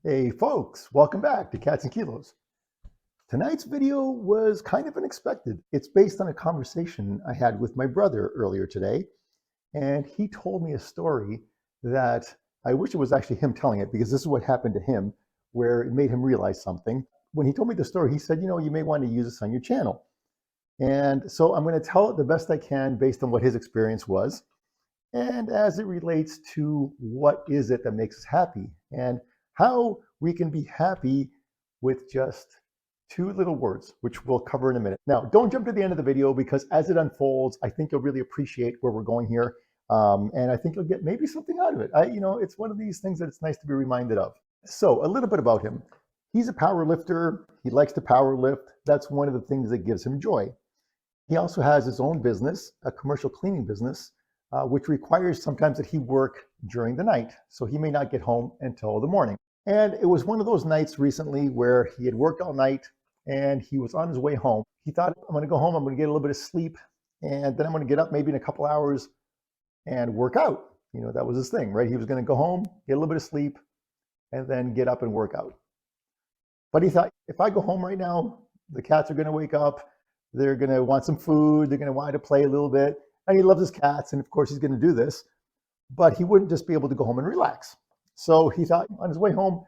Hey folks, welcome back to Cats and Kilos. Tonight's video was kind of unexpected. It's based on a conversation I had with my brother earlier today, and he told me a story that I wish it was actually him telling it, because this is what happened to him, where it made him realize something. When he told me the story, he said, you may want to use this on your channel. And so I'm going to tell it the best I can based on what his experience was, and as it relates to what is it that makes us happy and how we can be happy with just two little words, which we'll cover in a minute. Now, don't jump to the end of the video, because as it unfolds, I think you'll really appreciate where we're going here. And I think you'll get maybe something out of it. It's one of these things that it's nice to be reminded of. So a little bit about him. He's a power lifter. He likes to power lift. That's one of the things that gives him joy. He also has his own business, a commercial cleaning business, which requires sometimes that he work during the night. So he may not get home until the morning. And it was one of those nights recently where he had worked all night and he was on his way home. He thought, I'm going to go home, I'm going to get a little bit of sleep, and then I'm going to get up maybe in a couple hours and work out. That was his thing, right? He was going to go home, get a little bit of sleep, and then get up and work out. But he thought, if I go home right now, the cats are going to wake up, they're going to want some food, they're going to want to play a little bit. And he loves his cats, and of course he's going to do this, but he wouldn't just be able to go home and relax. So he thought, on his way home,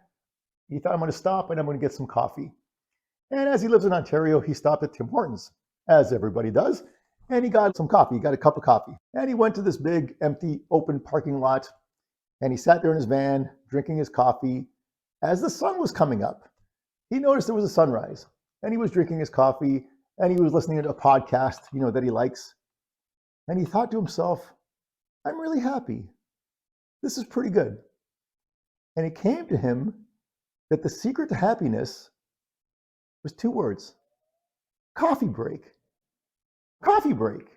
he thought, I'm going to stop and I'm going to get some coffee. And as he lives in Ontario, he stopped at Tim Hortons, as everybody does, and he got some coffee. He got a cup of coffee. And he went to this big, empty, open parking lot, and he sat there in his van, drinking his coffee. As the sun was coming up, he noticed there was a sunrise, and he was drinking his coffee, and he was listening to a podcast, that he likes. And he thought to himself, I'm really happy. This is pretty good. And it came to him that the secret to happiness was two words: coffee break. Coffee break.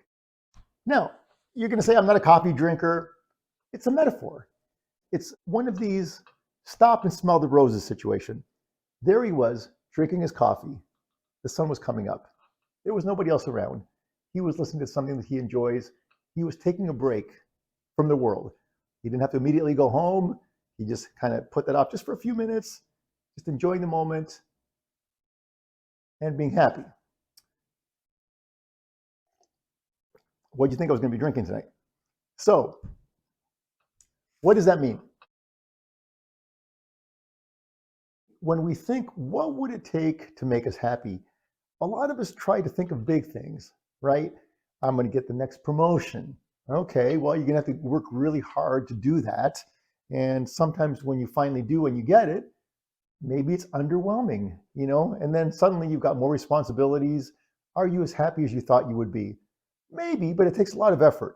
Now, you're going to say, I'm not a coffee drinker. It's a metaphor. It's one of these stop and smell the roses situation. There he was, drinking his coffee. The sun was coming up. There was nobody else around. He was listening to something that he enjoys. He was taking a break from the world. He didn't have to immediately go home. He just kind of put that off just for a few minutes, just enjoying the moment and being happy. What do you think I was going to be drinking tonight? So, what does that mean? When we think, what would it take to make us happy? A lot of us try to think of big things, right? I'm going to get the next promotion. Okay, well, you're going to have to work really hard to do that. And sometimes when you finally do and you get it, maybe it's underwhelming, and then suddenly you've got more responsibilities. Are you as happy as you thought you would be? Maybe, but it takes a lot of effort,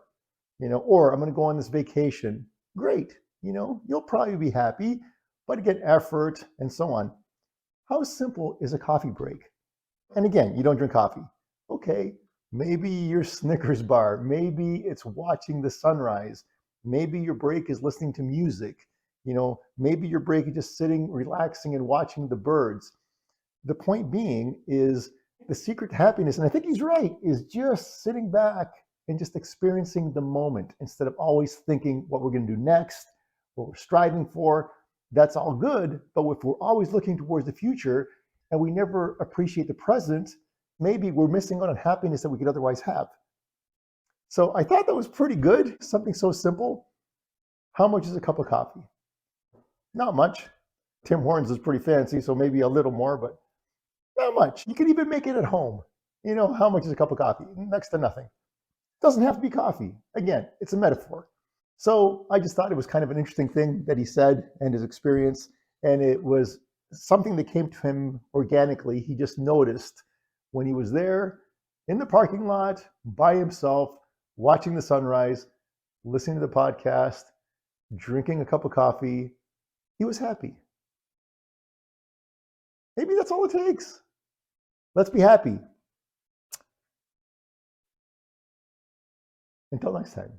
or I'm going to go on this vacation. Great, you'll probably be happy, but again, effort and so on. How simple is a coffee break? And again, you don't drink coffee. Okay, maybe your Snickers bar, maybe it's watching the sunrise, maybe your break is listening to music, maybe your break is just sitting, relaxing and watching the birds. The point being is the secret to happiness, and I think he's right, is just sitting back and just experiencing the moment instead of always thinking what we're going to do next, what we're striving for. That's all good, but if we're always looking towards the future and we never appreciate the present, maybe we're missing out on happiness that we could otherwise have. So I thought that was pretty good, something so simple. How much is a cup of coffee? Not much. Tim Hortons is pretty fancy, so maybe a little more, but not much. You can even make it at home. How much is a cup of coffee? Next to nothing. Doesn't have to be coffee. Again, it's a metaphor. So I just thought it was kind of an interesting thing that he said and his experience, and it was something that came to him organically. He just noticed when he was there in the parking lot by himself, watching the sunrise, listening to the podcast, drinking a cup of coffee, he was happy. Maybe that's all it takes. Let's be happy. Until next time.